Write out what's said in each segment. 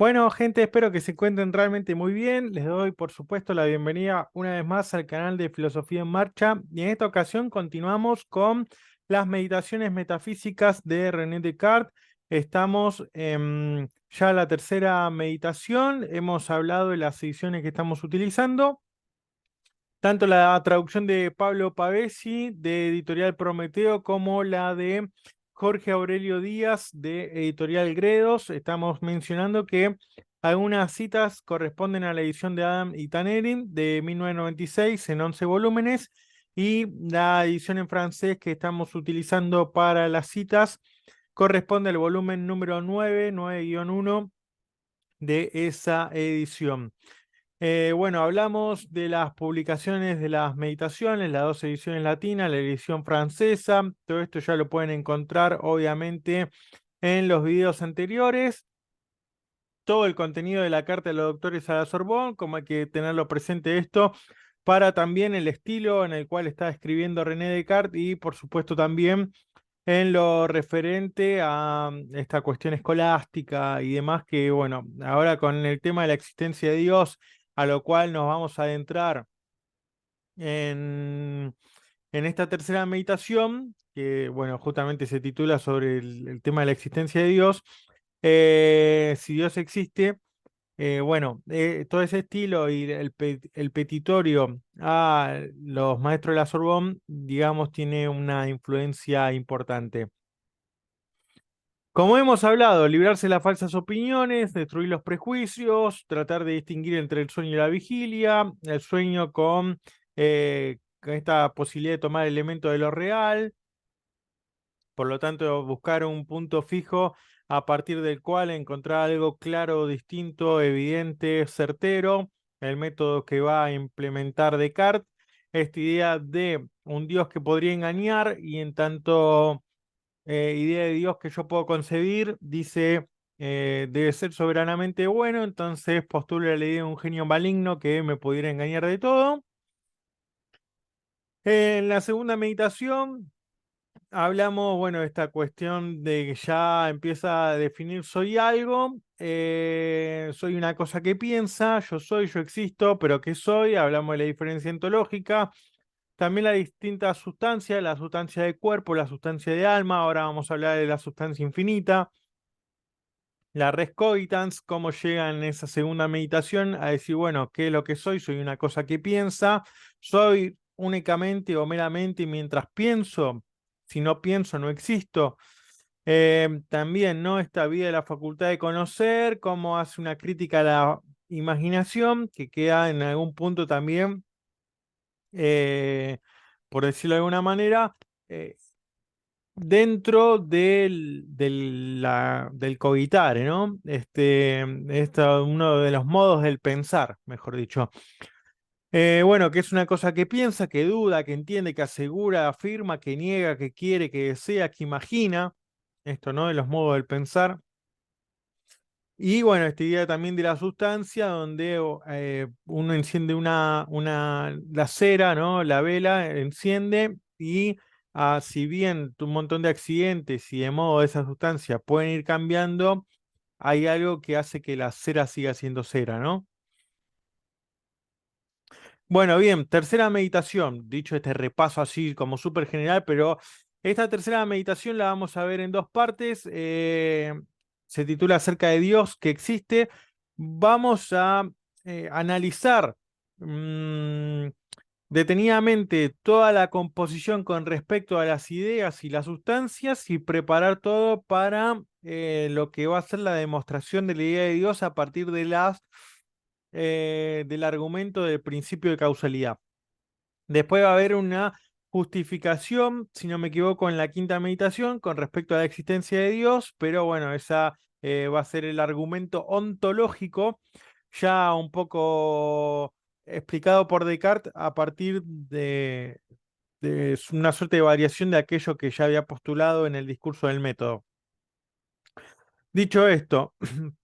Bueno, gente, espero que se encuentren realmente muy bien. Les doy, por supuesto, la bienvenida una vez más al canal de Filosofía en Marcha. Y en esta ocasión continuamos con las meditaciones metafísicas de René Descartes. Estamos ya en la tercera meditación. Hemos hablado de las ediciones que estamos utilizando. Tanto la traducción de Pablo Pavesi de Editorial Prometeo como la de Jorge Aurelio Díaz de Editorial Gredos. Estamos mencionando que algunas citas corresponden a la edición de Adam y Tannerin de 1996 en 11 volúmenes y la edición en francés que estamos utilizando para las citas corresponde al volumen número 9-1 de esa edición. Bueno, hablamos de las publicaciones de las meditaciones, las dos ediciones latinas, la edición francesa. Todo esto ya lo pueden encontrar, obviamente, en los videos anteriores. Todo el contenido de la carta de los doctores a la Sorbonne, como hay que tenerlo presente esto, para también el estilo en el cual está escribiendo René Descartes y, por supuesto, también en lo referente a esta cuestión escolástica y demás, que bueno, ahora con el tema de la existencia de Dios, a lo cual nos vamos a adentrar en, en esta tercera meditación, que bueno, justamente se titula sobre el tema de la existencia de Dios. Si Dios existe, bueno, todo ese estilo y el petitorio a los maestros de la Sorbonne, digamos, tiene una influencia importante. Como hemos hablado, librarse de las falsas opiniones, destruir los prejuicios, tratar de distinguir entre el sueño y la vigilia, el sueño con esta posibilidad de tomar elementos de lo real, por lo tanto, buscar un punto fijo a partir del cual encontrar algo claro, distinto, evidente, certero, el método que va a implementar Descartes, esta idea de un Dios que podría engañar y en tanto idea de Dios que yo puedo concebir, dice, debe ser soberanamente bueno, entonces postula la idea de un genio maligno que me pudiera engañar de todo. En la segunda meditación hablamos, bueno, de esta cuestión de que ya empieza a definir soy algo, soy una cosa que piensa, yo soy, yo existo, pero ¿qué soy? Hablamos de la diferencia ontológica. También la distinta sustancia, la sustancia de cuerpo, la sustancia de alma. Ahora vamos a hablar de la sustancia infinita. La res cogitans, cómo llega en esa segunda meditación a decir, bueno, ¿qué es lo que soy? Soy una cosa que piensa. Soy únicamente o meramente mientras pienso. Si no pienso, no existo. También, ¿no? Esta vida de la facultad de conocer, cómo hace una crítica a la imaginación, que queda en algún punto también eh, por decirlo de alguna manera, eh, dentro del cogitare, ¿no? Uno de los modos del pensar, mejor dicho. Bueno, que es una cosa que piensa, que duda, que entiende, que asegura, afirma, que niega, que quiere, que desea, que imagina. Esto, ¿no? De los modos del pensar. Y bueno, esta idea también de la sustancia, donde uno enciende la cera, ¿no? La vela enciende y si bien un montón de accidentes y de modo de esa sustancia pueden ir cambiando, hay algo que hace que la cera siga siendo cera, ¿no? Bueno, bien, tercera meditación, dicho este repaso así como súper general, pero esta tercera meditación la vamos a ver en dos partes. Se titula Acerca de Dios que existe. Vamos a analizar mm, detenidamente toda la composición con respecto a las ideas y las sustancias y preparar todo para lo que va a ser la demostración de la idea de Dios a partir de del argumento del principio de causalidad. Después va a haber una justificación, si no me equivoco, en la quinta meditación con respecto a la existencia de Dios, pero bueno, esa va a ser el argumento ontológico, ya un poco explicado por Descartes a partir de una suerte de variación de aquello que ya había postulado en el discurso del método. Dicho esto,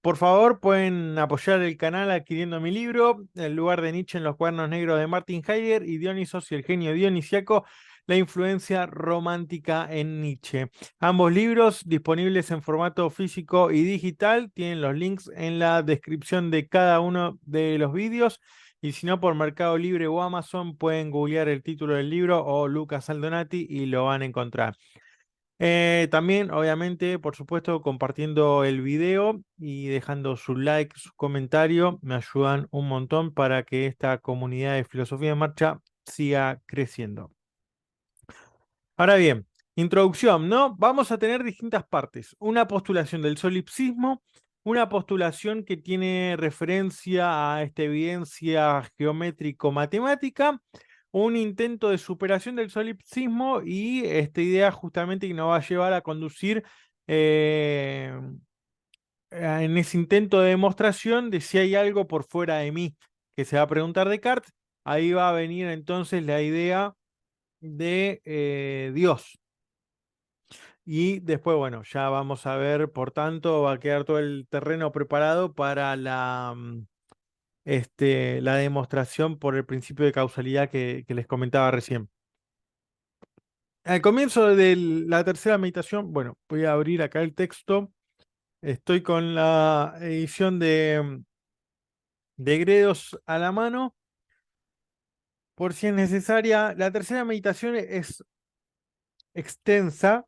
por favor pueden apoyar el canal adquiriendo mi libro, El lugar de Nietzsche en los cuadernos negros de Martin Heidegger y Dionisos y el genio dionisiaco. la influencia romántica en Nietzsche. Ambos libros disponibles en formato físico y digital. Tienen los links en la descripción de cada uno de los vídeos. Y si no, por Mercado Libre o Amazon pueden googlear el título del libro o Lucas Aldonati y lo van a encontrar. También, obviamente, por supuesto, compartiendo el video y dejando su like, su comentario, me ayudan un montón para que esta comunidad de Filosofía en Marcha siga creciendo. Ahora bien, introducción, ¿no? Vamos a tener distintas partes. Una postulación del solipsismo, una postulación que tiene referencia a esta evidencia geométrico-matemática, un intento de superación del solipsismo y esta idea justamente que nos va a llevar a conducir en ese intento de demostración de si hay algo por fuera de mí que se va a preguntar Descartes. Ahí va a venir entonces la idea de Dios. Y después, bueno, ya vamos a ver, por tanto, va a quedar todo el terreno preparado para la demostración por el principio de causalidad que les comentaba recién. Al comienzo de la tercera meditación, bueno, voy a abrir acá el texto. Estoy con la edición de Gredos a la mano, por si es necesaria. La tercera meditación es extensa.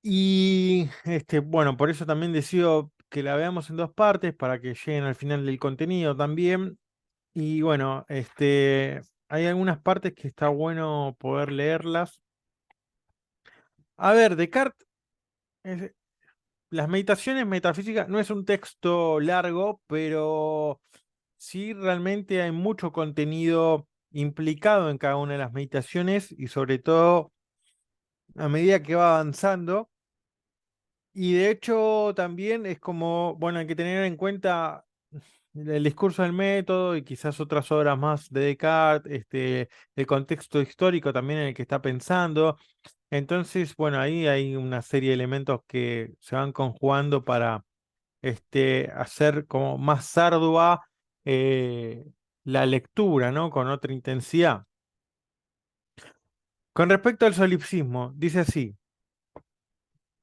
Y bueno, por eso también decido que la veamos en dos partes para que lleguen al final del contenido también. Y bueno, hay algunas partes que está bueno poder leerlas. A ver, Descartes, eh, las meditaciones metafísicas no es un texto largo, pero sí realmente hay mucho contenido implicado en cada una de las meditaciones y sobre todo a medida que va avanzando. Y de hecho también es como, bueno, hay que tener en cuenta el discurso del método y quizás otras obras más de Descartes, el contexto histórico también en el que está pensando. Entonces, bueno, ahí hay una serie de elementos que se van conjugando para hacer como más ardua eh, la lectura, ¿no? Con otra intensidad. Con respecto al solipsismo, dice así,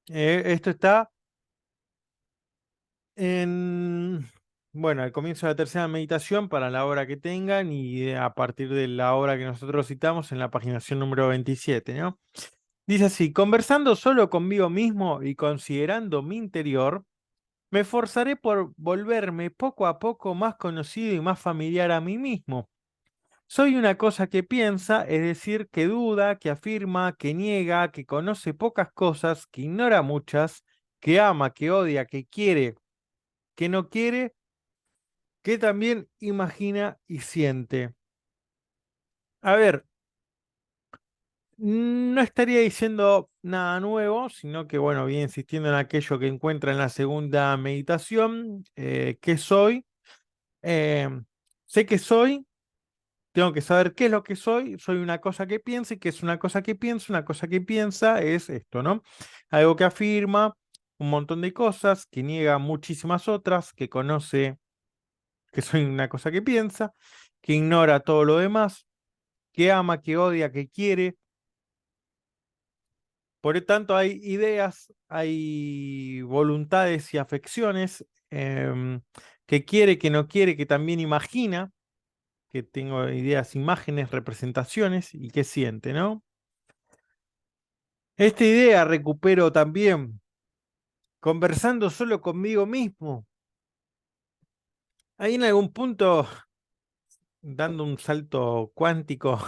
esto está bueno, al comienzo de la tercera meditación para la hora que tengan y a partir de la hora que nosotros citamos en la paginación número 27, ¿no? Dice así, conversando solo conmigo mismo y considerando mi interior, me esforzaré por volverme poco a poco más conocido y más familiar a mí mismo. Soy una cosa que piensa, es decir, que duda, que afirma, que niega, que conoce pocas cosas, que ignora muchas, que ama, que odia, que quiere, que no quiere, que también imagina y siente. A ver, no estaría diciendo nada nuevo, sino que, bueno, viene insistiendo en aquello que encuentra en la segunda meditación, ¿qué soy? Eh, sé que soy, tengo que saber qué es lo que soy una cosa que piensa y qué es una cosa que piensa, una cosa que piensa es esto, ¿no? Algo que afirma un montón de cosas, que niega muchísimas otras, que conoce que soy una cosa que piensa, que ignora todo lo demás, que ama, que odia, que quiere. Por lo tanto, hay ideas, hay voluntades y afecciones que quiere, que no quiere, que también imagina, que tengo ideas, imágenes, representaciones y que siente, ¿no? Esta idea recupero también conversando solo conmigo mismo. Ahí en algún punto, dando un salto cuántico,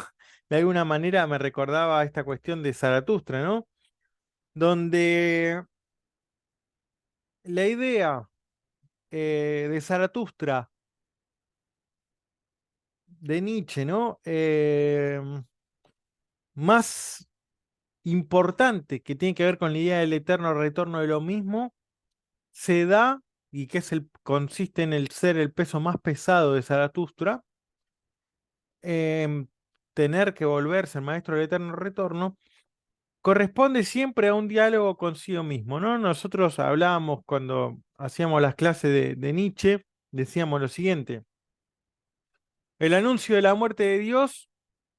de alguna manera me recordaba esta cuestión de Zaratustra, ¿no? Donde la idea de Zaratustra, de Nietzsche, ¿no? Más importante que tiene que ver con la idea del eterno retorno de lo mismo, se da, y que consiste en el ser el peso más pesado de Zaratustra, tener que volverse el maestro del eterno retorno, corresponde siempre a un diálogo consigo mismo, ¿no? Nosotros hablábamos cuando hacíamos las clases de Nietzsche, decíamos lo siguiente: el anuncio de la muerte de Dios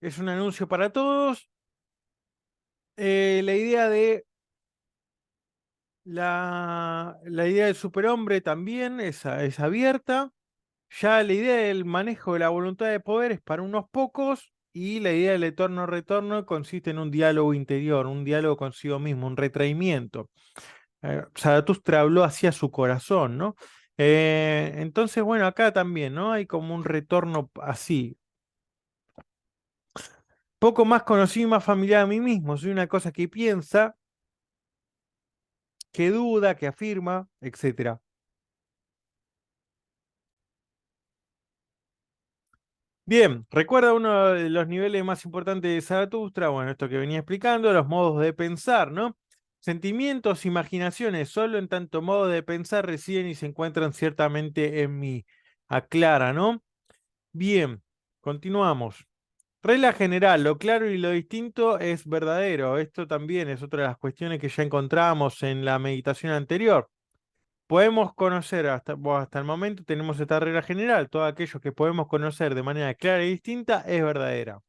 es un anuncio para todos. La idea de la idea del superhombre también es abierta. Ya la idea del manejo de la voluntad de poder es para unos pocos y la idea del eterno retorno consiste en un diálogo interior, un diálogo consigo mismo, un retraimiento. Zaratustra habló hacia su corazón, ¿no? Entonces, bueno, acá también, ¿no? Hay como un retorno así. Poco más conocido y más familiar a mí mismo. Soy una cosa que piensa, que duda, que afirma, etcétera. Bien, recuerda uno de los niveles más importantes de Zaratustra, bueno, esto que venía explicando, los modos de pensar, ¿no? Sentimientos, imaginaciones, solo en tanto modo de pensar residen y se encuentran ciertamente en mí. Aclara, ¿no? Bien, continuamos. Regla general, lo claro y lo distinto es verdadero. Esto también es otra de las cuestiones que ya encontramos en la meditación anterior. Podemos conocer hasta el momento, tenemos esta regla general, todo aquello que podemos conocer de manera clara y distinta es verdadera.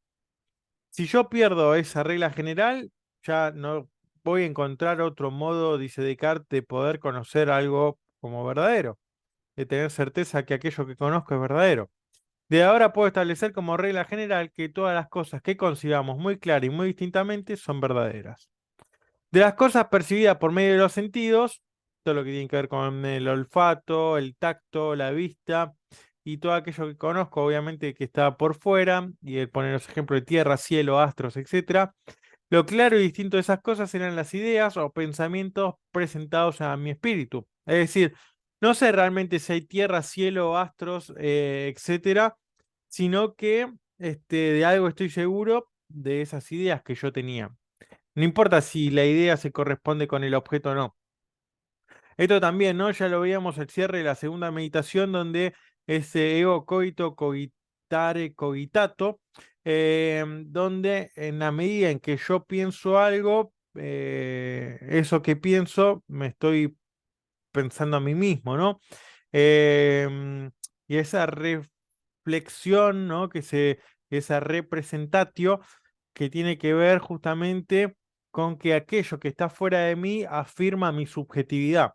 Si yo pierdo esa regla general, ya no voy a encontrar otro modo, dice Descartes, de poder conocer algo como verdadero, de tener certeza que aquello que conozco es verdadero. De ahora puedo establecer como regla general que todas las cosas que consideramos muy clara y muy distintamente son verdaderas. De las cosas percibidas por medio de los sentidos, todo lo que tiene que ver con el olfato, el tacto, la vista y todo aquello que conozco, obviamente que está por fuera, y el poner los ejemplos de tierra, cielo, astros, etcétera. Lo claro y distinto de esas cosas eran las ideas o pensamientos presentados a mi espíritu. Es decir, no sé realmente si hay tierra, cielo, astros, etcétera, sino que de algo estoy seguro de esas ideas que yo tenía. No importa si la idea se corresponde con el objeto o no. Esto también, ¿no? Ya lo veíamos el cierre de la segunda meditación, donde ese ego coito cogitare cogitato, donde en la medida en que yo pienso algo, eso que pienso me estoy pensando a mí mismo, ¿no? Y esa reflexión, ¿no? Esa representatio que tiene que ver justamente con que aquello que está fuera de mí afirma mi subjetividad.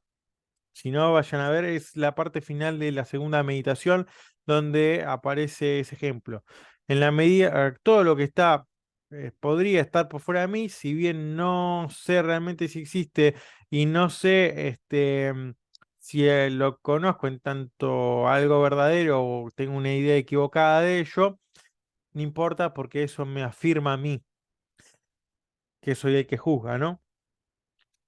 Si no, vayan a ver, es la parte final de la segunda meditación donde aparece ese ejemplo. En la medida, todo lo que está, podría estar por fuera de mí, si bien no sé realmente si existe y no sé si lo conozco en tanto algo verdadero o tengo una idea equivocada de ello, no importa porque eso me afirma a mí, que soy el que juzga, ¿no?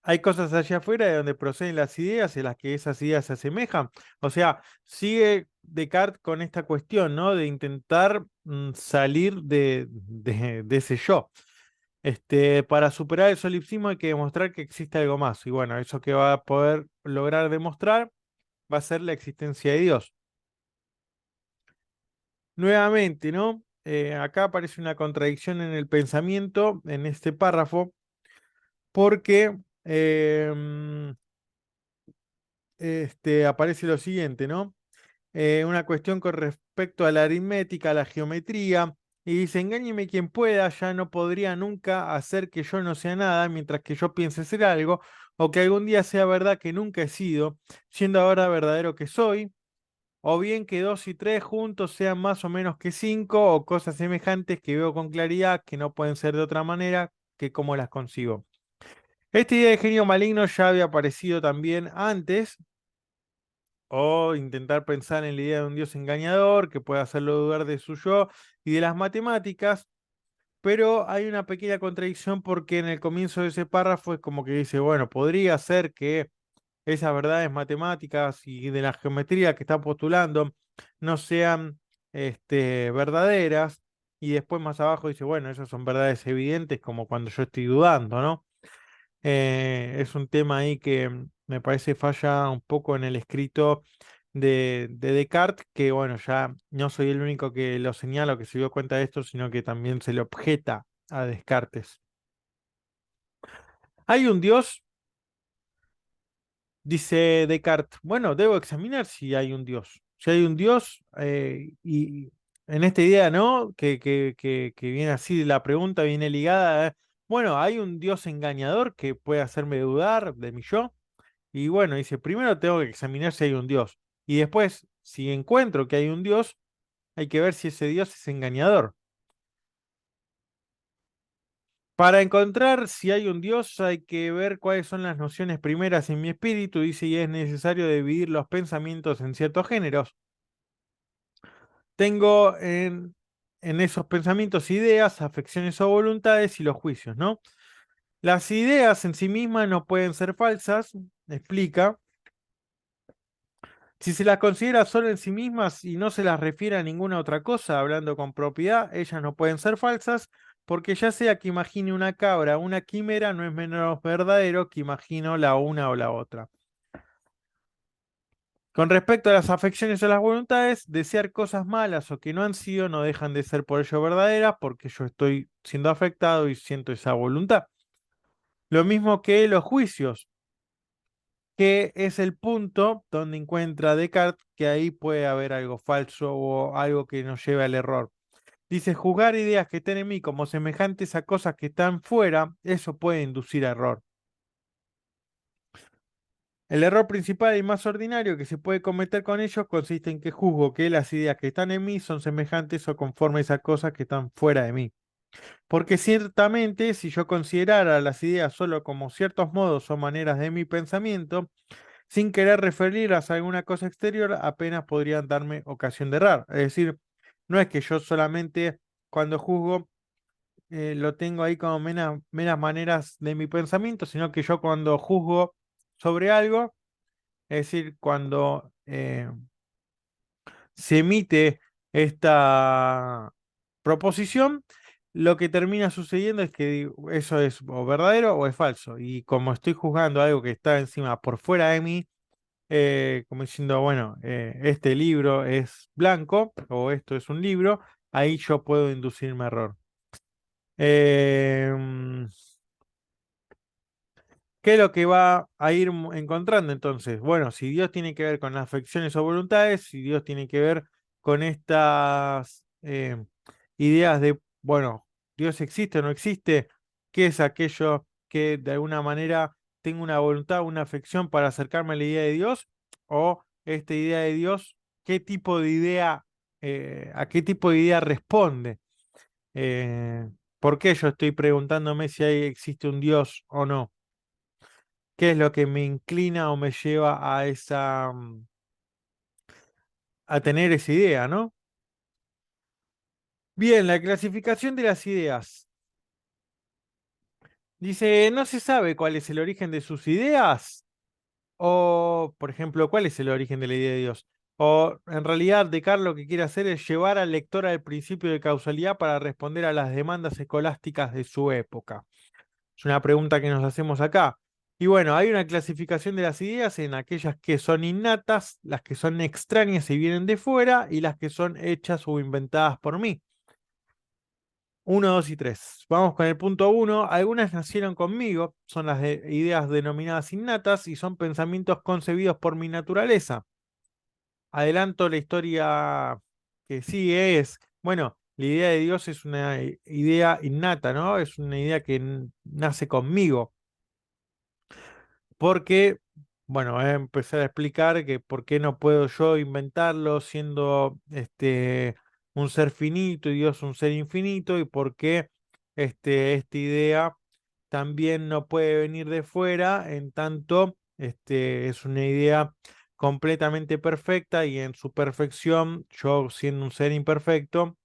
Hay cosas allá afuera de donde proceden las ideas en las que esas ideas se asemejan. O sea, sigue Descartes con esta cuestión, ¿no? De intentar salir de ese yo. Para superar el solipsismo hay que demostrar que existe algo más. Y bueno, eso que va a poder lograr demostrar va a ser la existencia de Dios. Nuevamente, ¿no? Acá aparece una contradicción en el pensamiento, en este párrafo, porque aparece lo siguiente, ¿no? Una cuestión con respecto a la aritmética, a la geometría, y dice, engáñeme quien pueda, ya no podría nunca hacer que yo no sea nada mientras que yo piense ser algo, o que algún día sea verdad que nunca he sido, siendo ahora verdadero que soy, o bien que dos y tres juntos sean más o menos que cinco, o cosas semejantes que veo con claridad que no pueden ser de otra manera que como las consigo. Esta idea de genio maligno ya había aparecido también antes, o intentar pensar en la idea de un Dios engañador que pueda hacerlo dudar de su yo y de las matemáticas, pero hay una pequeña contradicción porque en el comienzo de ese párrafo es como que dice, bueno, podría ser que esas verdades matemáticas y de la geometría que está postulando no sean verdaderas, y después más abajo dice, bueno, esas son verdades evidentes como cuando yo estoy dudando, ¿no? Es un tema ahí que me parece falla un poco en el escrito de Descartes, que bueno, ya no soy el único que lo señala o que se dio cuenta de esto, sino que también se le objeta a Descartes. ¿Hay un Dios? Dice Descartes. Bueno, debo examinar si hay un Dios. Si hay un Dios, y en esta idea, ¿no? Que viene así, la pregunta viene ligada, bueno, hay un Dios engañador que puede hacerme dudar de mi yo. Y bueno, dice, primero tengo que examinar si hay un Dios. Y después, si encuentro que hay un Dios, hay que ver si ese Dios es engañador. Para encontrar si hay un Dios, hay que ver cuáles son las nociones primeras en mi espíritu. Dice, y es necesario dividir los pensamientos en ciertos géneros. Tengo en esos pensamientos ideas, afecciones o voluntades y los juicios, ¿no? Las ideas en sí mismas no pueden ser falsas, explica. Si se las considera solo en sí mismas y no se las refiere a ninguna otra cosa, hablando con propiedad, ellas no pueden ser falsas, porque ya sea que imagine una cabra o una quimera, no es menos verdadero que imagino la una o la otra. Con respecto a las afecciones o las voluntades, desear cosas malas o que no han sido no dejan de ser por ello verdaderas, porque yo estoy siendo afectado y siento esa voluntad. Lo mismo que los juicios, que es el punto donde encuentra Descartes que ahí puede haber algo falso o algo que nos lleve al error. Dice, juzgar ideas que estén en mí como semejantes a cosas que están fuera, eso puede inducir a error. El error principal y más ordinario que se puede cometer con ellos consiste en que juzgo que las ideas que están en mí son semejantes o conformes a cosas que están fuera de mí. Porque ciertamente, si yo considerara las ideas solo como ciertos modos o maneras de mi pensamiento, sin querer referirlas a alguna cosa exterior, apenas podrían darme ocasión de errar. Es decir, no es que yo solamente cuando juzgo lo tengo ahí como meras maneras de mi pensamiento, sino que yo cuando juzgo sobre algo, es decir, cuando se emite esta proposición, lo que termina sucediendo es que eso es o verdadero o es falso. Y como estoy juzgando algo que está encima por fuera de mí, como diciendo, bueno, este libro es blanco o esto es un libro, ahí yo puedo inducirme a error. Em, ¿Qué es lo que va a ir encontrando entonces? Bueno, si Dios tiene que ver con las afecciones o voluntades, si Dios tiene que ver con estas ideas de, bueno, Dios existe o no existe, ¿qué es aquello que de alguna manera tengo una voluntad, una afección para acercarme a la idea de Dios? O esta idea de Dios, ¿qué tipo de idea, a qué tipo de idea responde? Eh, ¿Por qué yo estoy preguntándome si existe un Dios o no? ¿Qué es lo que me inclina o me lleva a esa, a tener esa idea, ¿no? Bien, la clasificación de las ideas. Dice, no se sabe cuál es el origen de sus ideas, o, por ejemplo, cuál es el origen de la idea de Dios. O, en realidad, Descartes lo que quiere hacer es llevar al lector al principio de causalidad para responder a las demandas escolásticas de su época. Es una pregunta que nos hacemos acá. Y bueno, hay una clasificación de las ideas en aquellas que son innatas, las que son extrañas y vienen de fuera, y las que son hechas o inventadas por mí. Uno, dos y tres. Vamos con el punto uno. Algunas nacieron conmigo, son las ideas denominadas innatas y son pensamientos concebidos por mi naturaleza. Adelanto la historia que sigue es, bueno, la idea de Dios es una idea innata, ¿no? Es una idea que nace conmigo. Porque, bueno, voy a empezar a explicar que por qué no puedo yo inventarlo siendo un ser finito y Dios un ser infinito y por qué esta idea también no puede venir de fuera en tanto es una idea completamente perfecta y en su perfección, yo siendo un ser imperfecto,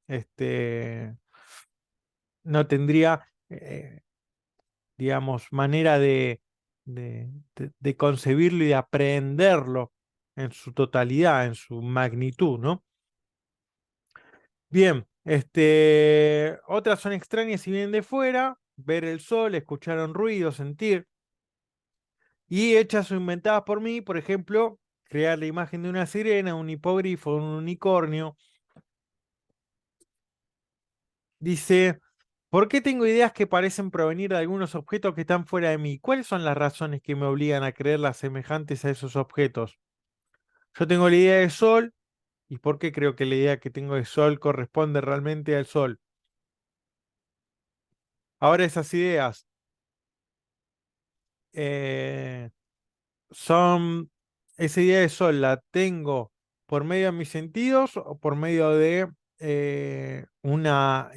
no tendría digamos, manera de concebirlo y de aprehenderlo en su totalidad, en su magnitud, ¿no? Bien, otras son extrañas y vienen de fuera, ver el sol, escuchar un ruido, sentir, y hechas o inventadas por mí, por ejemplo, crear la imagen de una sirena, un hipogrifo, un unicornio. Dice, ¿por qué tengo ideas que parecen provenir de algunos objetos que están fuera de mí? ¿Cuáles son las razones que me obligan a creerlas semejantes a esos objetos? Yo tengo la idea del sol ¿Y por qué creo que la idea que tengo de sol corresponde realmente al sol? Ahora esas ideas eh, son, esa idea de sol la tengo por medio de mis sentidos o por medio de una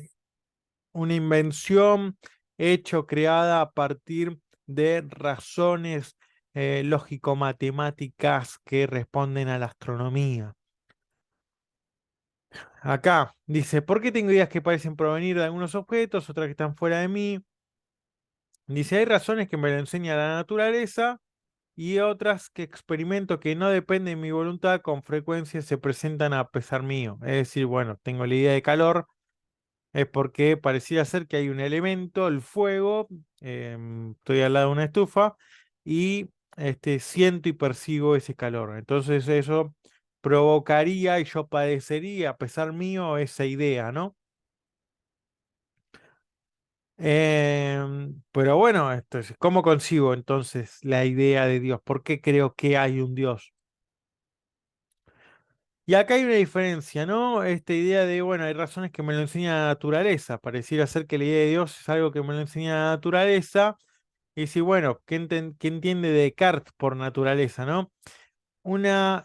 invención hecha o creada a partir de razones lógico-matemáticas que responden a la astronomía. Acá dice, ¿por qué tengo ideas que parecen provenir de algunos objetos, otras que están fuera de mí? Dice, hay razones que me lo enseña la naturaleza y otras que experimento que no dependen de mi voluntad, con frecuencia se presentan a pesar mío. Es decir, bueno, tengo la idea de calor, es porque pareciera ser que hay un elemento, el fuego, estoy al lado de una estufa y siento y percibo ese calor. Entonces eso provocaría y yo padecería, a pesar mío, esa idea, ¿no? Pero bueno, ¿cómo concibo entonces la idea de Dios? ¿Por qué creo que hay un Dios? Y acá hay una diferencia, ¿no? Esta idea de, bueno, hay razones que me lo enseña la naturaleza. Pareciera ser que la idea de Dios es algo que me lo enseña la naturaleza. Y si, bueno, ¿qué entiende Descartes por naturaleza, no?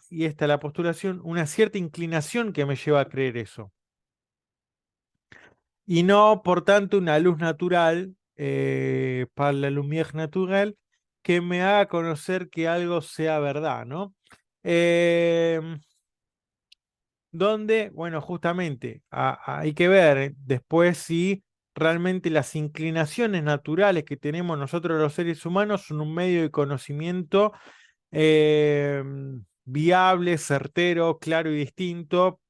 Y esta es la postulación, una cierta inclinación que me lleva a creer eso. Y no, por tanto, una luz natural, para la lumière naturelle, que me haga conocer que algo sea verdad, ¿no? Em, donde, bueno, justamente hay que ver después si realmente las inclinaciones naturales que tenemos nosotros los seres humanos son un medio de conocimiento eh, viable, certero, claro y distinto,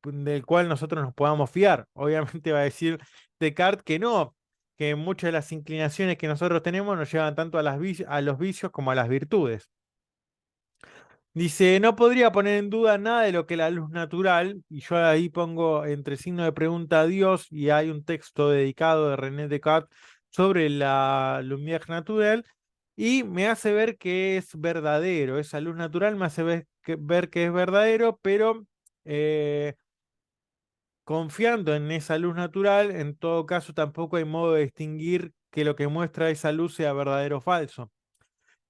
del cual nosotros nos podamos fiar. Obviamente va a decir Descartes que no, que muchas de las inclinaciones que nosotros tenemos nos llevan tanto a los vicios como a las virtudes. Dice, no podría poner en duda nada de lo que la luz natural, y yo ahí pongo entre signo de pregunta a Dios, y hay un texto dedicado de René Descartes sobre la lumière naturelle, y me hace ver que es verdadero, esa luz natural me hace ver que es verdadero, pero eh, confiando en esa luz natural, en todo caso tampoco hay modo de distinguir que lo que muestra esa luz sea verdadero o falso.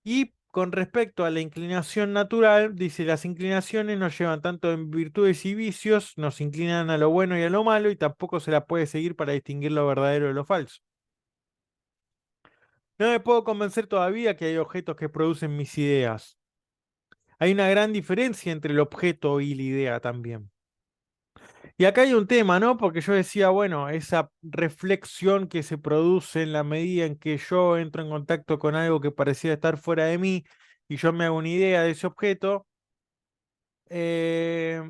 Y con respecto a la inclinación natural, dice, las inclinaciones nos llevan tanto en virtudes y vicios, nos inclinan a lo bueno y a lo malo, y tampoco se la puede seguir para distinguir lo verdadero de lo falso. No me puedo convencer todavía que hay objetos que producen mis ideas. Hay una gran diferencia entre el objeto y la idea también. Y acá hay un tema, ¿no? Porque yo decía, bueno, esa reflexión que se produce en la medida en que yo entro en contacto con algo que parecía estar fuera de mí y yo me hago una idea de ese objeto, eh,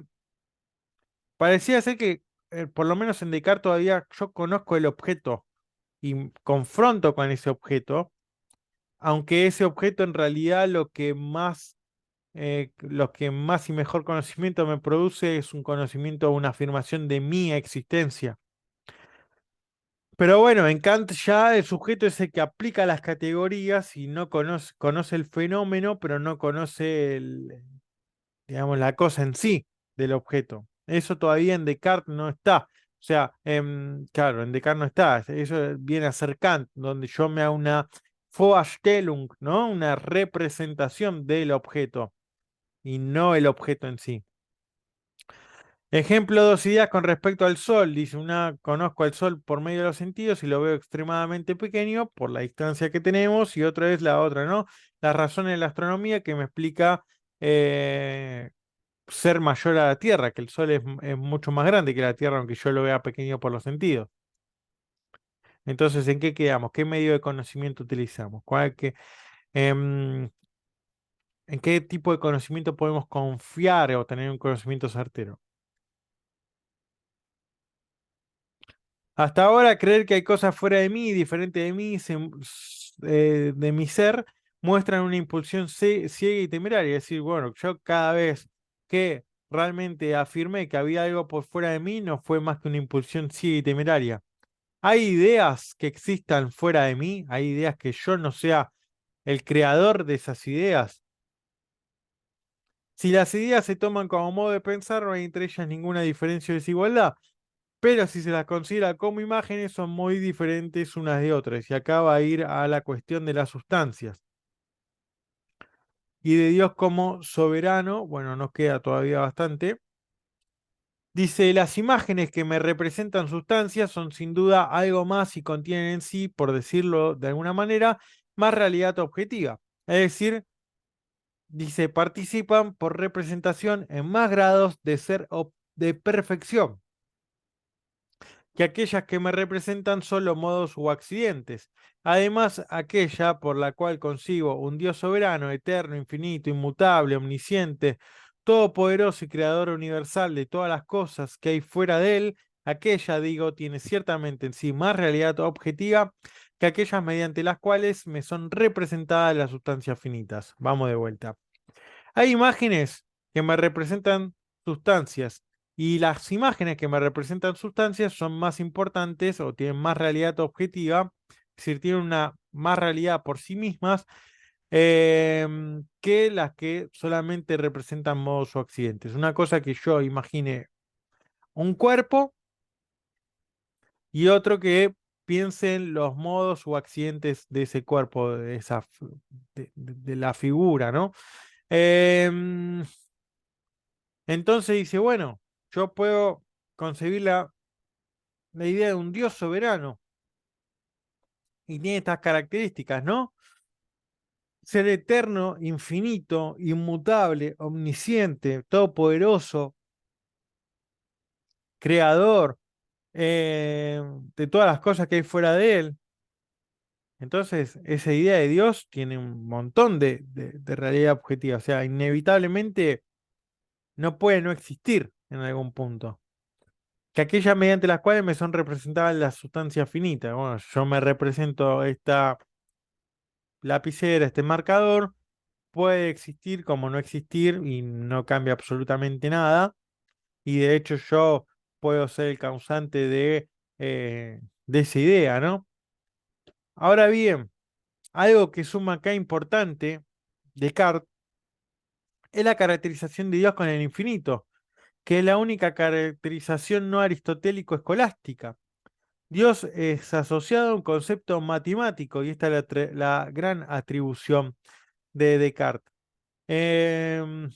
parecía ser que, por lo menos en Descartes todavía yo conozco el objeto y confronto con ese objeto, aunque ese objeto en realidad lo que más y mejor conocimiento me produce es un conocimiento, una afirmación de mi existencia. Pero bueno, en Kant ya el sujeto es el que aplica las categorías y no conoce el fenómeno, pero no conoce digamos, la cosa en sí del objeto. Eso todavía en Descartes no está. O sea, claro, en Descartes no está. Eso viene a ser Kant, donde yo me hago una Vorstellung, ¿no? Una representación del objeto y no el objeto en sí. Ejemplo, dos ideas con respecto al Sol. Dice, una, conozco al Sol por medio de los sentidos y lo veo extremadamente pequeño por la distancia que tenemos, y otra es la otra, ¿no? Las razones de la astronomía que me explica eh, ser mayor a la Tierra, que el Sol es mucho más grande que la Tierra, aunque yo lo vea pequeño por los sentidos. Entonces, ¿en qué quedamos? ¿Qué medio de conocimiento utilizamos? Em, ¿En qué tipo de conocimiento podemos confiar o tener un conocimiento certero? Hasta ahora, creer que hay cosas fuera de mí, diferentes de mí, de mi ser, muestran una impulsión ciega y temeraria. Es decir, bueno, yo cada vez que realmente afirmé que había algo por fuera de mí, no fue más que una impulsión ciega y temeraria. ¿Hay ideas que existan fuera de mí? ¿Hay ideas que yo no sea el creador de esas ideas? Si las ideas se toman como modo de pensar, no hay entre ellas ninguna diferencia o desigualdad, pero si se las considera como imágenes, son muy diferentes unas de otras. Y acá va a ir a la cuestión de las sustancias. Y de Dios como soberano, bueno, nos queda todavía bastante. Dice, las imágenes que me representan sustancias son sin duda algo más y contienen en sí, por decirlo de alguna manera, más realidad objetiva. Es decir, dice, participan por representación en más grados de ser de perfección que aquellas que me representan solo modos o accidentes. Además, aquella por la cual consigo un Dios soberano, eterno, infinito, inmutable, omnisciente, todopoderoso y creador universal de todas las cosas que hay fuera de él, aquella, digo, tiene ciertamente en sí más realidad objetiva que aquellas mediante las cuales me son representadas las sustancias finitas. Vamos de vuelta. Hay imágenes que me representan sustancias y las imágenes que me representan sustancias son más importantes o tienen más realidad objetiva, es decir, tienen una más realidad por sí mismas que las que solamente representan modos o accidentes. Una cosa que yo imagine un cuerpo y otro que piense en los modos o accidentes de ese cuerpo, de, de la figura, ¿no? Em, Entonces dice, bueno, yo puedo concebir la idea de un Dios soberano y tiene estas características, ¿no? Ser eterno, infinito, inmutable, omnisciente, todopoderoso, creador de todas las cosas que hay fuera de él. Entonces, esa idea de Dios tiene un montón de realidad objetiva, o sea, inevitablemente no puede no existir en algún punto. Que aquellas mediante las cuales me son representadas las sustancias finitas. Bueno, yo me represento esta lapicera, este marcador, puede existir como no existir y no cambia absolutamente nada. Y de hecho yo puedo ser el causante de esa idea, ¿no? Ahora bien, algo que suma acá importante, Descartes, es la caracterización de Dios con el infinito, que es la única caracterización no aristotélico-escolástica. Dios es asociado a un concepto matemático y esta es la gran atribución de Descartes. Em,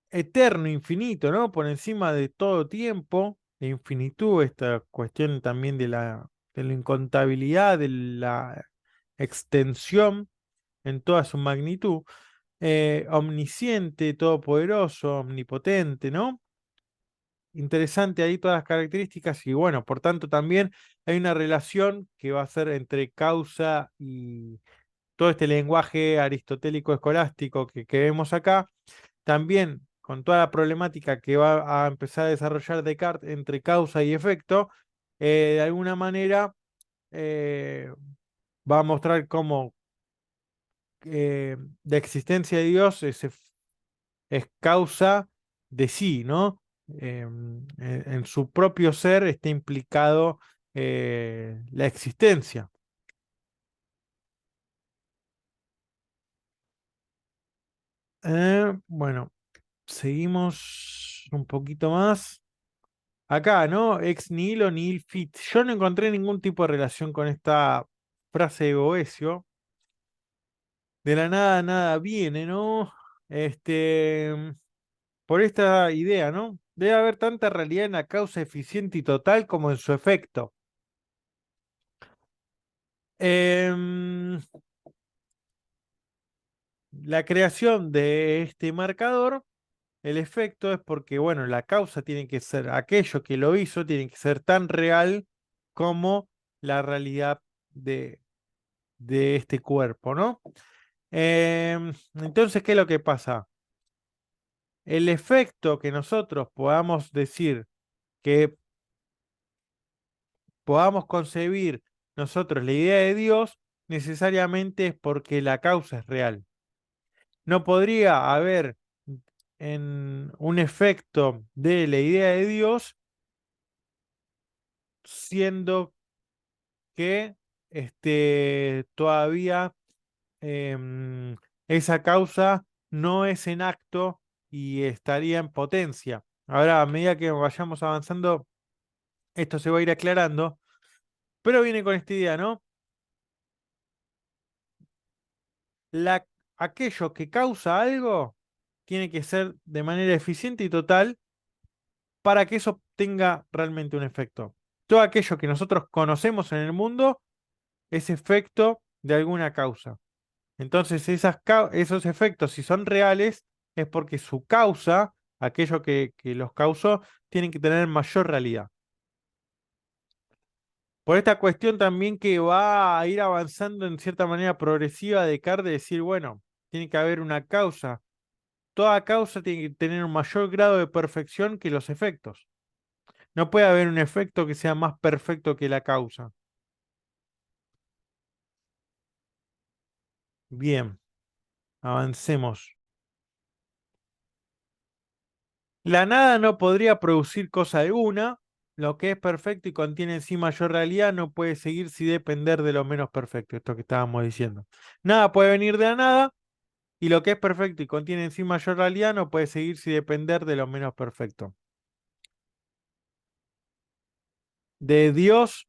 Eterno, infinito, ¿no? Por encima de todo tiempo, de infinitud, esta cuestión también de la incontabilidad, de la extensión en toda su magnitud. Omnisciente, todopoderoso, omnipotente, ¿no? Interesante ahí todas las características y bueno, por tanto también hay una relación que va a ser entre causa y todo este lenguaje aristotélico escolástico que vemos acá, también con toda la problemática que va a empezar a desarrollar Descartes entre causa y efecto, de alguna manera eh, va a mostrar cómo la existencia de Dios es causa de sí, ¿no? En su propio ser está implicado la existencia. Bueno, seguimos un poquito más. Acá, ¿no? Ex nihilo nihil fit. Yo no encontré ningún tipo de relación con esta frase de Boecio. De la nada, nada viene, ¿no? Este, por esta idea, ¿no? Debe haber tanta realidad en la causa eficiente y total como en su efecto. Em, la creación de este marcador, el efecto es porque, bueno, la causa tiene que ser, aquello que lo hizo tiene que ser tan real como la realidad de este cuerpo, ¿no? Entonces, ¿qué es lo que pasa? El efecto que nosotros podamos decir, que podamos concebir nosotros la idea de Dios, necesariamente es porque la causa es real. No podría haber en un efecto de la idea de Dios siendo que todavía em, esa causa no es en acto y estaría en potencia. Ahora, a medida que vayamos avanzando, esto se va a ir aclarando, pero viene con esta idea, ¿no? La, aquello que causa algo tiene que ser de manera eficiente y total para que eso tenga realmente un efecto. Todo aquello que nosotros conocemos en el mundo es efecto de alguna causa. Entonces, esos efectos, si son reales, es porque su causa, aquello que los causó, tienen que tener mayor realidad. Por esta cuestión también que va a ir avanzando en cierta manera progresiva Descartes, de decir, bueno, tiene que haber una causa. Toda causa tiene que tener un mayor grado de perfección que los efectos. No puede haber un efecto que sea más perfecto que la causa. Bien, avancemos. La nada no podría producir cosa alguna. Lo que es perfecto y contiene en sí mayor realidad no puede seguir si depender de lo menos perfecto. Esto que estábamos diciendo. Nada puede venir de la nada y lo que es perfecto y contiene en sí mayor realidad no puede seguir si depender de lo menos perfecto. De Dios,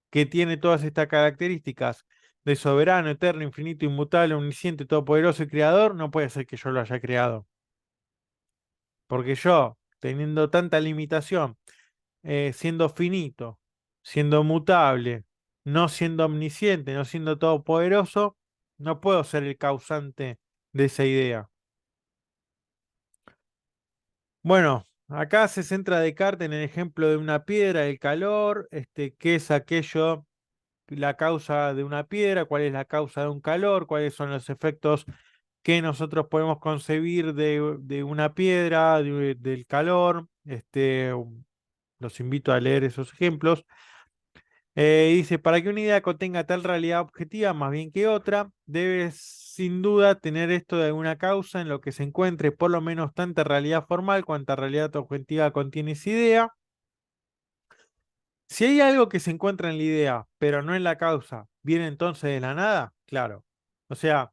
que tiene todas estas características de soberano, eterno, infinito, inmutable, omnisciente, todopoderoso y creador, no puede ser que yo lo haya creado. Porque yo, teniendo tanta limitación, siendo finito, siendo mutable, no siendo omnisciente, no siendo todopoderoso, no puedo ser el causante de esa idea. Bueno, acá se centra Descartes en el ejemplo de una piedra, el calor, qué es aquello, la causa de una piedra, cuál es la causa de un calor, cuáles son los efectos que nosotros podemos concebir de una piedra, del calor. Los invito a leer esos ejemplos. Dice, para que una idea contenga tal realidad objetiva más bien que otra, debe sin duda tener esto de alguna causa en lo que se encuentre por lo menos tanta realidad formal cuanta realidad objetiva contiene esa idea. Si hay algo que se encuentra en la idea, pero no en la causa, ¿viene entonces de la nada? Claro. O sea,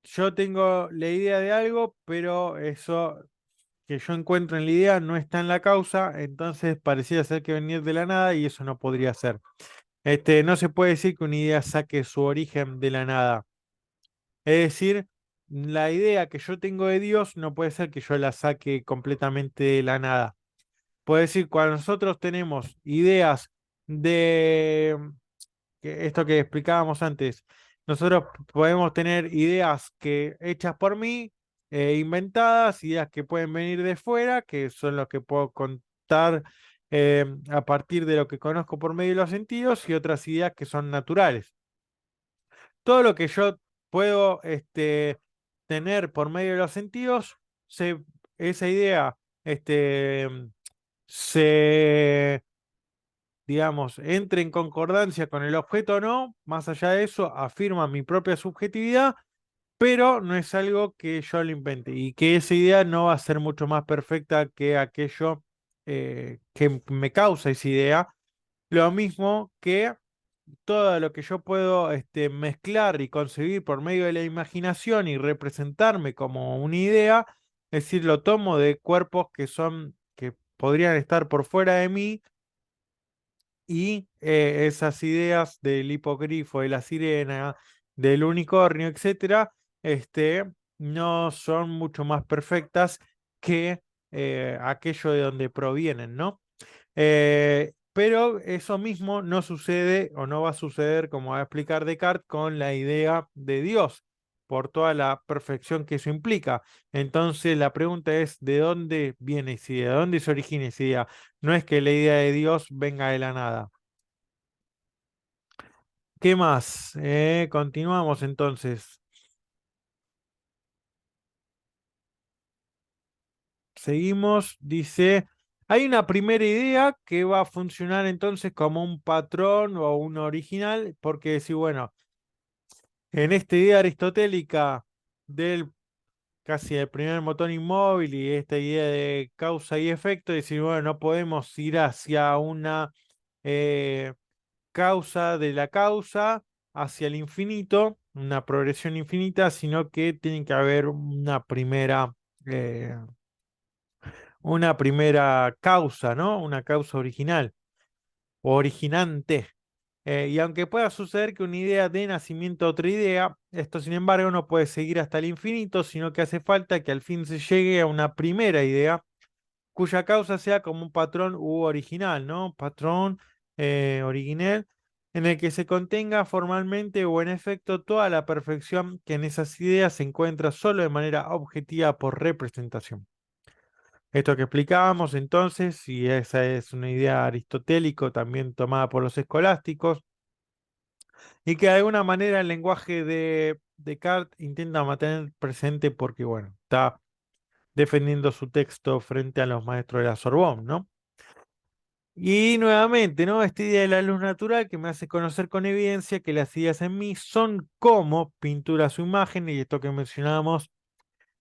yo tengo la idea de algo, pero eso que yo encuentro en la idea no está en la causa, entonces pareciera ser que venir de la nada y eso no podría ser. No se puede decir que una idea saque su origen de la nada. Es decir, la idea que yo tengo de Dios no puede ser que yo la saque completamente de la nada. Puede decir, cuando nosotros tenemos ideas de esto que explicábamos antes, nosotros podemos tener ideas que hechas por mí, inventadas, ideas que pueden venir de fuera, que son los que puedo contar a partir de lo que conozco por medio de los sentidos, y otras ideas que son naturales. Todo lo que yo puedo tener por medio de los sentidos, esa idea este, se digamos, entre en concordancia con el objeto o no, más allá de eso, afirma mi propia subjetividad, pero no es algo que yo lo invente y que esa idea no va a ser mucho más perfecta que aquello que me causa esa idea. Lo mismo que todo lo que yo puedo mezclar y concebir por medio de la imaginación y representarme como una idea, es decir, lo tomo de cuerpos que podrían estar por fuera de mí y esas ideas del hipogrifo, de la sirena, del unicornio, etcétera, no son mucho más perfectas que aquello de donde provienen, ¿no? Pero eso mismo no sucede o no va a suceder, como va a explicar Descartes, con la idea de Dios, por toda la perfección que eso implica. Entonces la pregunta es, ¿de dónde viene esa idea? ¿De dónde se origina esa idea? No es que la idea de Dios venga de la nada. ¿Qué más? Continuamos entonces. Seguimos, dice, hay una primera idea que va a funcionar entonces como un patrón o un original, porque si, bueno, en esta idea aristotélica del casi el primer motor inmóvil y esta idea de causa y efecto, decir, bueno, no podemos ir hacia una eh, causa de la causa hacia el infinito, una progresión infinita, sino que tiene que haber eh, una primera causa, ¿no? Una causa original o originante. Y aunque pueda suceder que una idea dé nacimiento a otra idea, esto sin embargo no puede seguir hasta el infinito, sino que hace falta que al fin se llegue a una primera idea cuya causa sea como un patrón u original, ¿no? Patrón original en el que se contenga formalmente o en efecto toda la perfección que en esas ideas se encuentra solo de manera objetiva por representación. Esto que explicábamos entonces, si esa es una idea aristotélico también tomada por los escolásticos, y que de alguna manera el lenguaje de Descartes intenta mantener presente porque, bueno, está defendiendo su texto frente a los maestros de la Sorbonne, ¿no? Y nuevamente, ¿no? Esta idea de la luz natural que me hace conocer con evidencia que las ideas en mí son como pinturas o imágenes, y esto que mencionábamos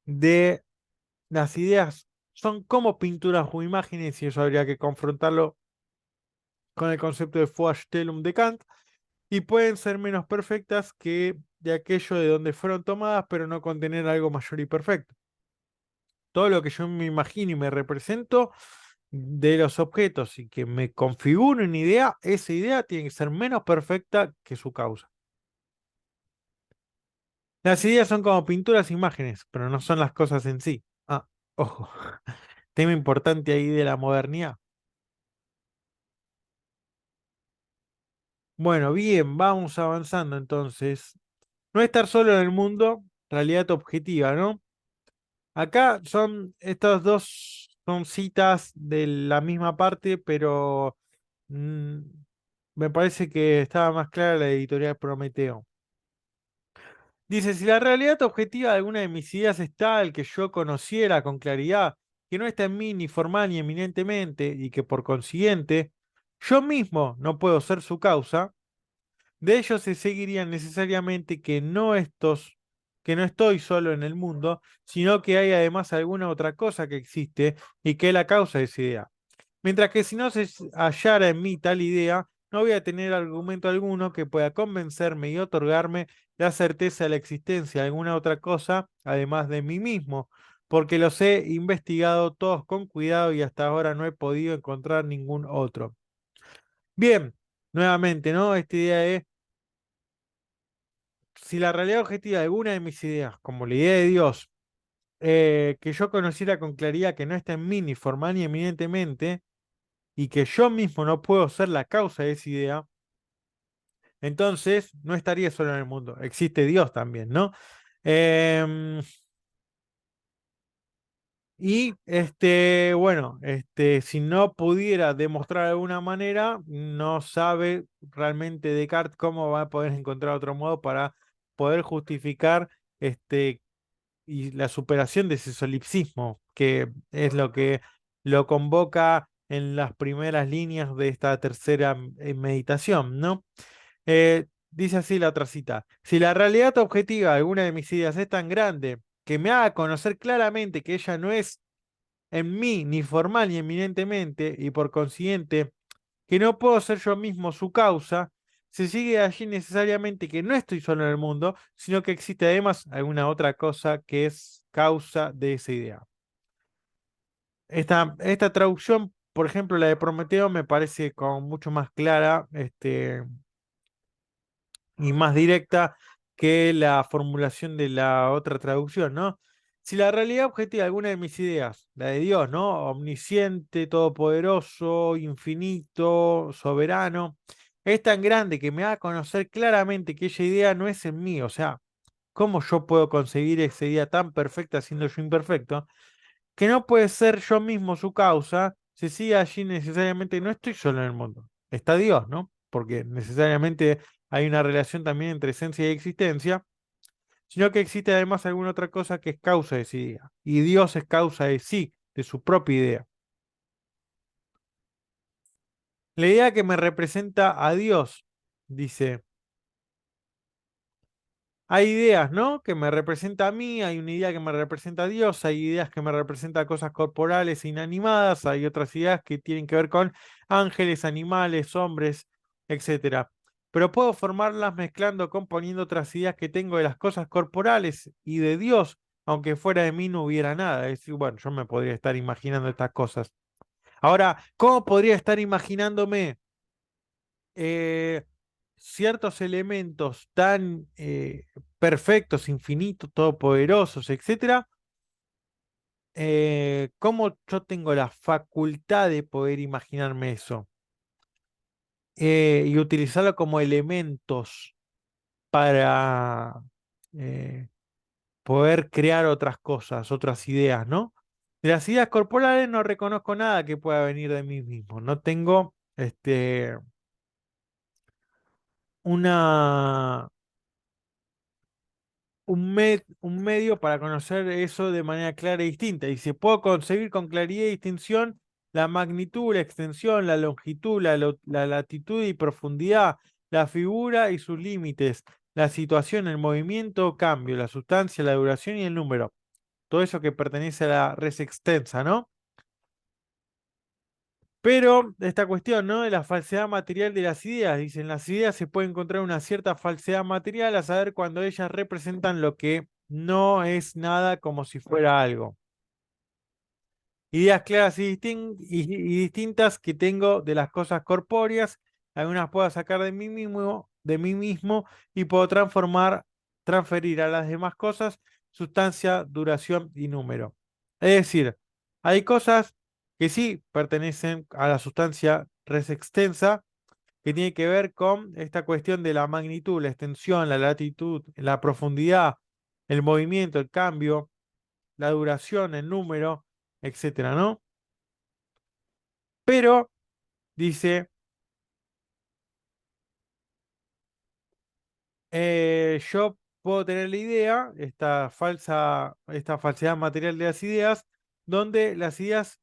de las ideas son como pinturas o imágenes, y eso habría que confrontarlo con el concepto de Vorstellung de Kant, y pueden ser menos perfectas que de aquello de donde fueron tomadas, pero no contener algo mayor y perfecto. Todo lo que yo me imagino y me represento de los objetos y que me configure una idea, esa idea tiene que ser menos perfecta que su causa. Las ideas son como pinturas e imágenes, pero no son las cosas en sí. Ah, ojo, tema importante ahí de la modernidad. Bueno, bien, vamos avanzando entonces. No estar solo en el mundo, realidad objetiva, ¿no? Acá son estos dos, son citas de la misma parte, pero mm, me parece que estaba más clara la editorial Prometeo. Dice, si la realidad objetiva de alguna de mis ideas es tal que yo conociera con claridad que no está en mí ni formal ni eminentemente y que por consiguiente yo mismo no puedo ser su causa, de ello se seguiría necesariamente que no estoy solo en el mundo, sino que hay además alguna otra cosa que existe y que es la causa de esa idea. Mientras que si no se hallara en mí tal idea, no voy a tener argumento alguno que pueda convencerme y otorgarme la certeza de la existencia de alguna otra cosa, además de mí mismo, porque los he investigado todos con cuidado y hasta ahora no he podido encontrar ningún otro. Bien, nuevamente, ¿no? Esta idea es, si la realidad objetiva de alguna de mis ideas, como la idea de Dios, que yo conociera con claridad que no está en mí ni formal ni eminentemente, y que yo mismo no puedo ser la causa de esa idea, entonces no estaría solo en el mundo. Existe Dios también, ¿no? Em, si no pudiera demostrar de alguna manera, no sabe realmente Descartes cómo va a poder encontrar otro modo para poder justificar y la superación de ese solipsismo, que es lo que lo convoca en las primeras líneas de esta tercera meditación, ¿no? Dice así la otra cita: si la realidad objetiva de alguna de mis ideas es tan grande que me haga conocer claramente que ella no es en mí ni formal ni eminentemente, y por consiguiente que no puedo ser yo mismo su causa, se sigue de allí necesariamente que no estoy solo en el mundo, sino que existe además alguna otra cosa que es causa de esa idea. Esta traducción, por ejemplo, la de Prometeo, me parece como mucho más clara, y más directa que la formulación de la otra traducción, ¿no? Si la realidad objetiva de alguna de mis ideas, la de Dios, ¿no? Omnisciente, todopoderoso, infinito, soberano, es tan grande que me haga conocer claramente que esa idea no es en mí, o sea, ¿cómo yo puedo conseguir esa idea tan perfecta siendo yo imperfecto? Que no puede ser yo mismo su causa, se sigue allí necesariamente, no estoy solo en el mundo, está Dios, ¿no? Porque necesariamente hay una relación también entre esencia y existencia, sino que existe además alguna otra cosa que es causa de esa idea, y Dios es causa de sí, de su propia idea. La idea que me representa a Dios, dice, hay ideas, ¿no? Que me representa a mí, hay una idea que me representa a Dios, hay ideas que me representan cosas corporales e inanimadas, hay otras ideas que tienen que ver con ángeles, animales, hombres, etcétera. pero puedo formarlas mezclando, componiendo otras ideas que tengo de las cosas corporales y de Dios, aunque fuera de mí no hubiera nada. Es decir, bueno, yo me podría estar imaginando estas cosas. Ahora, ¿cómo podría estar imaginándome eh, ciertos elementos tan perfectos, infinitos, todopoderosos, etcétera? ¿Cómo yo tengo la facultad de poder imaginarme eso? Y utilizarlo como elementos para eh, poder crear otras cosas, otras ideas, ¿no? De las ideas corporales no reconozco nada que pueda venir de mí mismo. No tengo una, un medio para conocer eso de manera clara y distinta. Y si puedo concebir con claridad y distinción la magnitud, la extensión, la longitud, la latitud y profundidad, la figura y sus límites, la situación, el movimiento, cambio, la sustancia, la duración y el número. Todo eso que pertenece a la res extensa, ¿no? Pero esta cuestión, ¿no? De la falsedad material de las ideas. Dicen, las ideas se puede encontrar una cierta falsedad material a saber cuando ellas representan lo que no es nada como si fuera algo. Ideas claras y distintas que tengo de las cosas corpóreas, algunas puedo sacar de mí mismo y puedo transferir a las demás cosas sustancia, duración y número. Es decir, hay cosas que sí pertenecen a la sustancia res extensa, que tiene que ver con esta cuestión de la magnitud, la extensión, la latitud, la profundidad, el movimiento, el cambio, la duración, el número, etcétera, ¿no? Pero, dice, yo puedo tener la idea, esta falsedad material de las ideas, donde en las ideas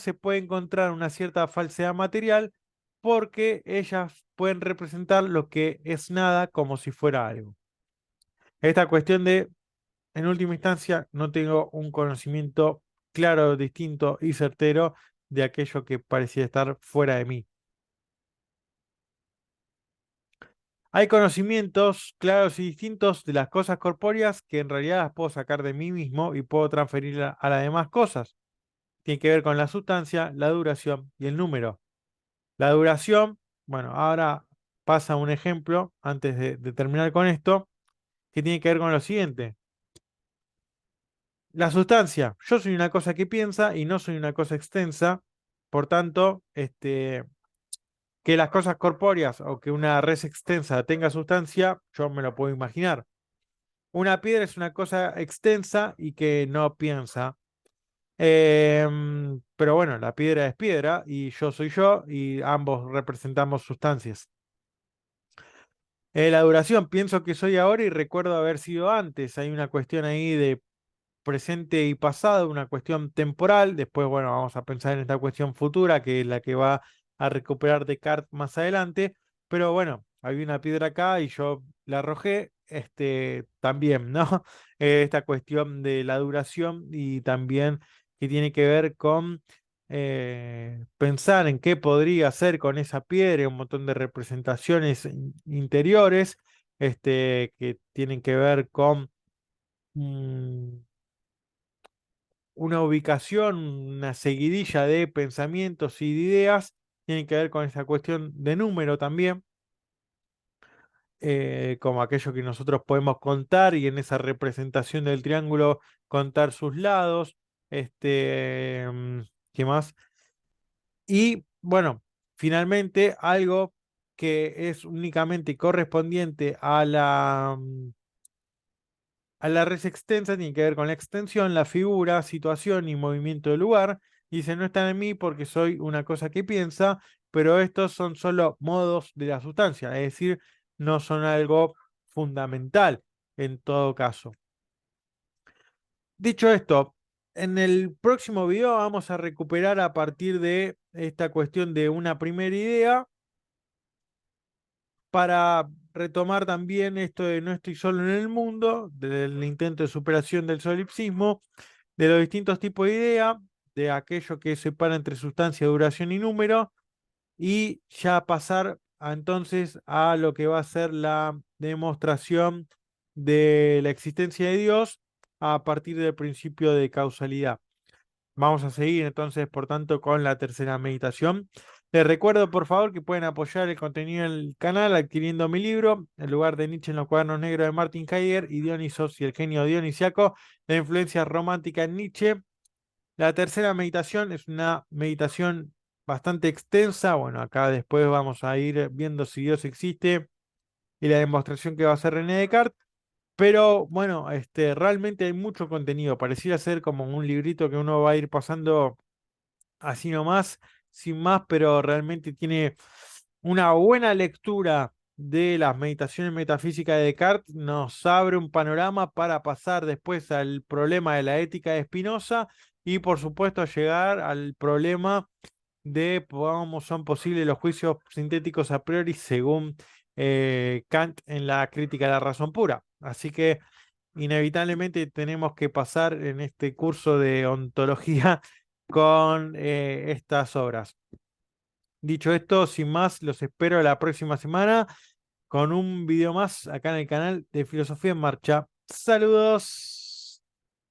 se puede encontrar una cierta falsedad material porque ellas pueden representar lo que es nada como si fuera algo. Esta cuestión de, en última instancia, no tengo un conocimiento claro, distinto y certero de aquello que parecía estar fuera de mí. Hay conocimientos claros y distintos de las cosas corpóreas que en realidad las puedo sacar de mí mismo y puedo transferir a las demás cosas. Tiene que ver con la sustancia, la duración y el número. La duración, bueno, ahora pasa un ejemplo antes de terminar con esto, que tiene que ver con lo siguiente. La sustancia, yo soy una cosa que piensa y no soy una cosa extensa, por tanto, que las cosas corpóreas o que una res extensa tenga sustancia, yo me lo puedo imaginar. Una piedra es una cosa extensa y que no piensa. Pero bueno, la piedra es piedra y yo soy yo y ambos representamos sustancias. La duración, pienso que soy ahora y recuerdo haber sido antes. Hay una cuestión ahí de presente y pasado, una cuestión temporal. Después, bueno, vamos a pensar en esta cuestión futura, que es la que va a recuperar Descartes más adelante. Pero bueno, había una piedra acá y yo la arrojé, también, ¿no? Esta cuestión de la duración y también que tiene que ver con pensar en qué podría hacer con esa piedra, y un montón de representaciones interiores, que tienen que ver con mm, una ubicación, una seguidilla de pensamientos y de ideas, tienen que ver con esa cuestión de número también, como aquello que nosotros podemos contar y en esa representación del triángulo contar sus lados, ¿qué más? Y bueno, finalmente algo que es únicamente correspondiente a la res extensa tiene que ver con la extensión, la figura, situación y movimiento del lugar. Dice, no están en mí porque soy una cosa que piensa, pero estos son solo modos de la sustancia, es decir, no son algo fundamental en todo caso. Dicho esto, en el próximo video vamos a recuperar a partir de esta cuestión de una primera idea para retomar también esto de no estoy solo en el mundo, del intento de superación del solipsismo, de los distintos tipos de idea, de aquello que separa entre sustancia, duración y número, y ya pasar entonces a lo que va a ser la demostración de la existencia de Dios a partir del principio de causalidad. Vamos a seguir entonces, por tanto, con la tercera meditación. Les recuerdo, por favor, que pueden apoyar el contenido del canal adquiriendo mi libro, El lugar de Nietzsche en los cuadernos negros de Martin Heidegger y Dionisos y el genio dionisiaco, la influencia romántica en Nietzsche. La tercera meditación es una meditación bastante extensa. Bueno, acá después vamos a ir viendo si Dios existe y la demostración que va a hacer René Descartes. Pero bueno, realmente hay mucho contenido. Pareciera ser como un librito que uno va a ir pasando así nomás, sin más, pero realmente tiene una buena lectura de las meditaciones metafísicas de Descartes, nos abre un panorama para pasar después al problema de la ética de Spinoza y por supuesto llegar al problema de cómo son posibles los juicios sintéticos a priori según Kant en la crítica de la razón pura. Así que inevitablemente tenemos que pasar en este curso de ontología con estas obras. Dicho esto, sin más, los espero la próxima semana con un video más acá en el canal de Filosofía en Marcha. Saludos.